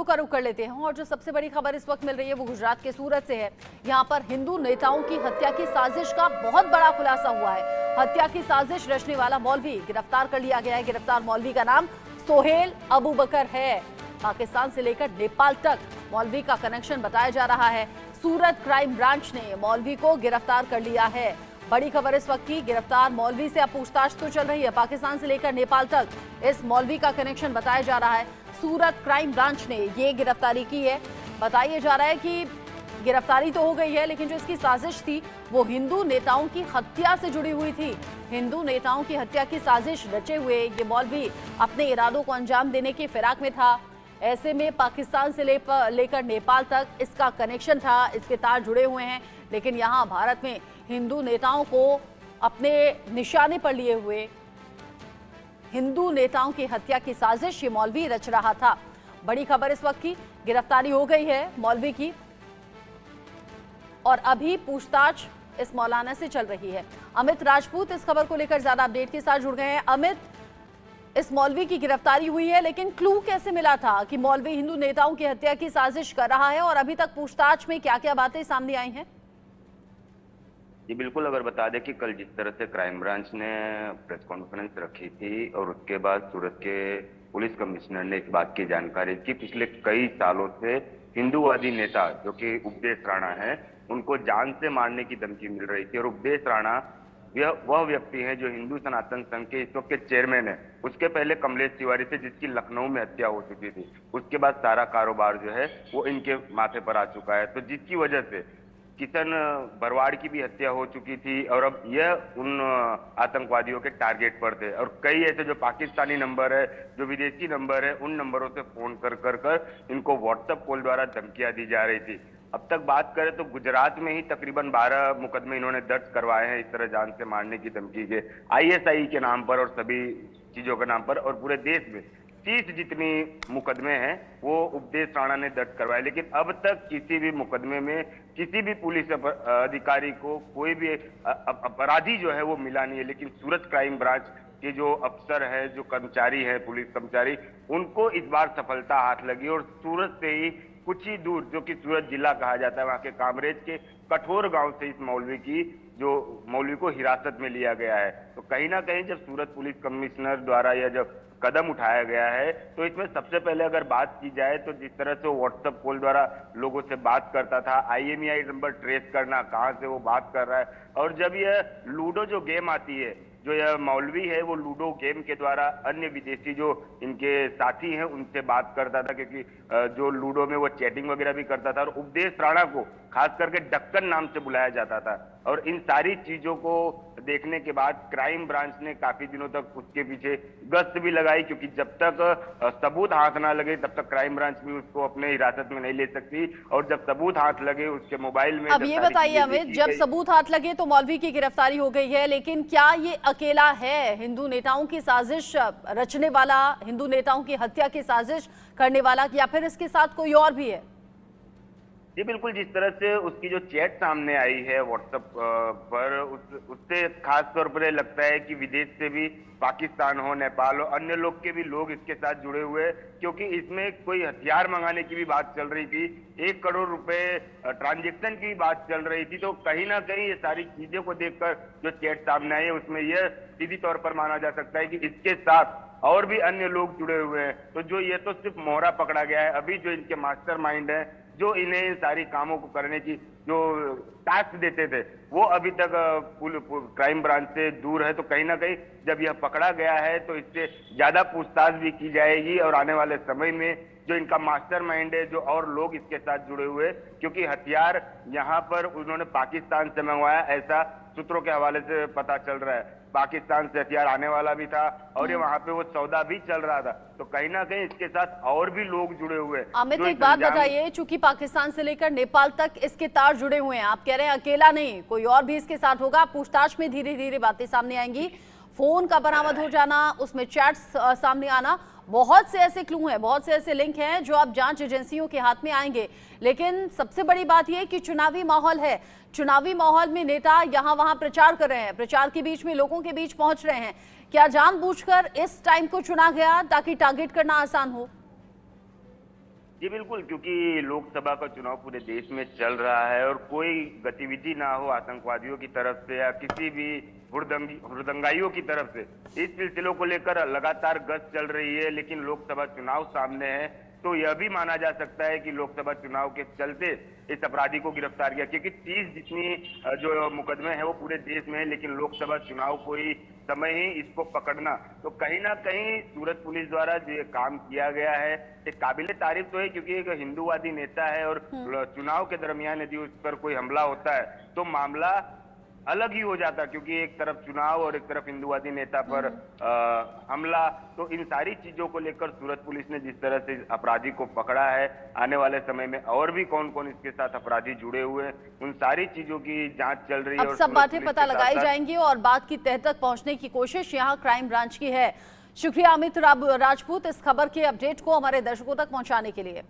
का रुख कर लेते हैं और जो सबसे बड़ी खबर इस वक्त मिल रही है वो गुजरात के सूरत से है। यहाँ पर हिंदू नेताओं की हत्या की साजिश का बहुत बड़ा खुलासा हुआ है। हत्या की साजिश रचने वाला मौलवी गिरफ्तार कर लिया गया है। गिरफ्तार मौलवी का नाम सोहेल अबू बकर है। पाकिस्तान से लेकर नेपाल तक मौलवी का कनेक्शन बताया जा रहा है। सूरत क्राइम ब्रांच ने मौलवी को गिरफ्तार कर लिया है। बड़ी खबर इस वक्त की, गिरफ्तार मौलवी से अब पूछताछ तो चल रही है। पाकिस्तान से लेकर नेपाल तक इस मौलवी का कनेक्शन बताया जा रहा है। सूरत क्राइम ब्रांच ने ये गिरफ्तारी की है। बताया जा रहा है कि गिरफ्तारी तो हो गई है, लेकिन जो इसकी साजिश थी वो हिंदू नेताओं की हत्या से जुड़ी हुई थी। हिंदू नेताओं की हत्या की साजिश रचे हुए ये मौलवी अपने इरादों को अंजाम देने की फिराक में था। ऐसे में पाकिस्तान से लेकर नेपाल तक इसका कनेक्शन था, इसके तार जुड़े हुए हैं। लेकिन यहाँ भारत में हिंदू नेताओं को अपने निशाने पर लिए हुए हिंदू नेताओं की हत्या की साजिश ये मौलवी रच रहा था। बड़ी खबर इस वक्त की, गिरफ्तारी हो गई है मौलवी की और अभी पूछताछ इस मौलाना से चल रही है। अमित राजपूत इस खबर को लेकर ज्यादा अपडेट के साथ जुड़ गए हैं। अमित, इस मौलवी की गिरफ्तारी हुई है, लेकिन क्लू कैसे मिला था कि मौलवी हिंदू नेताओं की हत्या की साजिश कर रहा है और अभी तक पूछताछ में क्या क्या बातें सामने आई हैं? जी बिल्कुल, अगर बता दें कि कल जिस तरह से क्राइम ब्रांच ने प्रेस कॉन्फ्रेंस रखी थी और उसके बाद सूरत के पुलिस कमिश्नर ने इस बात की जानकारी की, पिछले कई सालों से हिंदूवादी नेता जो कि उपदेश राणा है उनको जान से मारने की धमकी मिल रही थी। और उपदेश राणा वह व्यक्ति है जो हिंदू सनातन संघ के इस वक्त के चेयरमैन है। उसके पहले कमलेश तिवारी से, जिसकी लखनऊ में हत्या हो चुकी थी, उसके बाद सारा कारोबार जो है वो इनके माथे पर आ चुका है। तो जिसकी वजह से किशन भरवाड़ की भी हत्या हो चुकी थी और अब यह उन आतंकवादियों के टारगेट पर थे। और कई ऐसे जो पाकिस्तानी नंबर है, जो विदेशी नंबर है, उन नंबरों से फोन कर इनको व्हाट्सएप कॉल द्वारा धमकियां दी जा रही थी। अब तक बात करें तो गुजरात में ही तकरीबन 12 मुकदमे इन्होंने दर्ज करवाए हैं इस तरह जान से मारने की धमकी के, आईएसआई के नाम पर और सभी चीजों के नाम पर। और पूरे देश में 30 जितनी मुकदमे हैं वो उपदेश राणा ने दर्ज करवाए। लेकिन अब तक किसी भी मुकदमे में किसी भी पुलिस अधिकारी को कोई भी अपराधी जो है वो मिला नहीं है। लेकिन सूरत क्राइम ब्रांच के जो अफसर है, जो कर्मचारी है, पुलिस कर्मचारी, उनको इस बार सफलता हाथ लगी और सूरत से ही कुछ ही दूर, जो कि सूरत जिला कहा जाता है, वहां के कामरेज के कठोर गांव से इस मौलवी को हिरासत में लिया गया है। तो कहीं ना कहीं जब सूरत पुलिस कमिश्नर द्वारा यह जब कदम उठाया गया है तो इसमें सबसे पहले अगर बात की जाए तो जिस तरह से व्हाट्सएप कॉल द्वारा लोगों से बात करता था, IMEI नंबर ट्रेस करना, कहां से वो बात कर रहा है। और जब यह लूडो जो गेम आती है, जो यह मौलवी है वो लूडो गेम के द्वारा अन्य विदेशी जो इनके साथी हैं उनसे बात करता था, क्योंकि जो लूडो में वो चैटिंग वगैरह भी करता था। और उपदेश राणा को खास करके डक्कन नाम से बुलाया जाता था। और इन सारी चीजों को देखने के बाद क्राइम ब्रांच ने काफी दिनों तक उसके पीछे गश्त भी लगाई, क्योंकि जब तक सबूत हाथ ना लगे तब तक क्राइम ब्रांच भी उसको अपने हिरासत में नहीं ले सकती। और जब सबूत हाथ लगे उसके मोबाइल में, अब ये बताइए अमित, जब सबूत हाथ लगे तो मौलवी की गिरफ्तारी हो गई है, लेकिन क्या ये अकेला है हिंदू नेताओं की साजिश रचने वाला, हिंदू नेताओं की हत्या की साजिश करने वाला, या फिर इसके साथ कोई और भी है? जी बिल्कुल, जिस तरह से उसकी जो चैट सामने आई है व्हाट्सएप पर, उससे खास तौर पर लगता है कि विदेश से भी, पाकिस्तान हो, नेपाल हो, अन्य लोग के भी लोग इसके साथ जुड़े हुए हैं। क्योंकि इसमें कोई हथियार मंगाने की भी बात चल रही थी, 1 करोड़ रुपए ट्रांजेक्शन की बात चल रही थी। तो कहीं ना कहीं ये सारी चीजों को देखकर जो चैट सामने आई है उसमें यह सीधी तौर पर माना जा सकता है कि इसके साथ और भी अन्य लोग जुड़े हुए हैं। तो जो ये तो सिर्फ मोहरा पकड़ा गया है, अभी जो इनके मास्टरमाइंड है, जो इन्हें इन सारी कामों को करने की जो टास्क देते थे, वो अभी तक क्राइम ब्रांच से दूर है। तो कहीं ना कहीं जब यह पकड़ा गया है तो इससे ज्यादा पूछताछ भी की जाएगी और आने वाले समय में जो इनका मास्टरमाइंड है, जो और लोग इसके साथ जुड़े हुए, क्योंकि हथियार यहाँ पर उन्होंने पाकिस्तान से मंगवाया, ऐसा सूत्रों के हवाले से पता चल रहा है। पाकिस्तान से हथियार आने वाला भी था और ये वहां पे वो सौदा भी चल रहा था। तो कहीं ना कहीं इसके साथ और भी लोग जुड़े हुए। अमित, एक बात बताइए, चूंकि पाकिस्तान से लेकर नेपाल तक इसके तार जुड़े हुए हैं, आप कह रहे हैं अकेला नहीं, कोई और भी इसके साथ होगा। पूछताछ में धीरे धीरे बातें सामने आएंगी। फोन का बरामद हो जाना, उसमें चैट्स सामने आना, बहुत से ऐसे क्लू हैं, बहुत से ऐसे लिंक हैं जो अब जांच एजेंसियों के हाथ में आएंगे। लेकिन सबसे बड़ी बात यह कि चुनावी माहौल है, चुनावी माहौल में नेता यहाँ वहां प्रचार कर रहे हैं, प्रचार के बीच में लोगों के बीच पहुंच रहे हैं। क्या जानबूझकर इस टाइम को चुना गया ताकि टारगेट करना आसान हो? जी बिल्कुल, क्योंकि लोकसभा का चुनाव पूरे देश में चल रहा है और कोई गतिविधि ना हो आतंकवादियों की तरफ से या किसी भी हुड़दंगाइयों की तरफ से, इस सिलसिलों को लेकर लगातार गश्त चल रही है। लेकिन लोकसभा चुनाव सामने है, तो यह भी माना जा सकता है कि लोकसभा चुनाव के चलते इस अपराधी को गिरफ्तार किया, क्योंकि 30 जितनी जो मुकदमे हैं वो पूरे देश में है, लेकिन लोकसभा चुनाव को ही समय ही इसको पकड़ना, तो कहीं ना कहीं सूरत पुलिस द्वारा जो ये काम किया गया है एक काबिले तारीफ तो है, क्योंकि एक हिंदूवादी नेता है और चुनाव के दरमियान यदि उस पर कोई हमला होता है तो मामला अलग ही हो जाता, क्योंकि एक तरफ चुनाव और एक तरफ हिंदूवादी नेता पर हमला। तो इन सारी चीजों को लेकर सूरत पुलिस ने जिस तरह से अपराधी को पकड़ा है, आने वाले समय में और भी कौन कौन इसके साथ अपराधी जुड़े हुए हैं, उन सारी चीजों की जांच चल रही है। अब सब बातें पता लगाई जाएंगी और बात की तह तक पहुंचने की कोशिश यहाँ क्राइम ब्रांच की है। शुक्रिया अमित राजपूत इस खबर के अपडेट को हमारे दर्शकों तक पहुंचाने के लिए।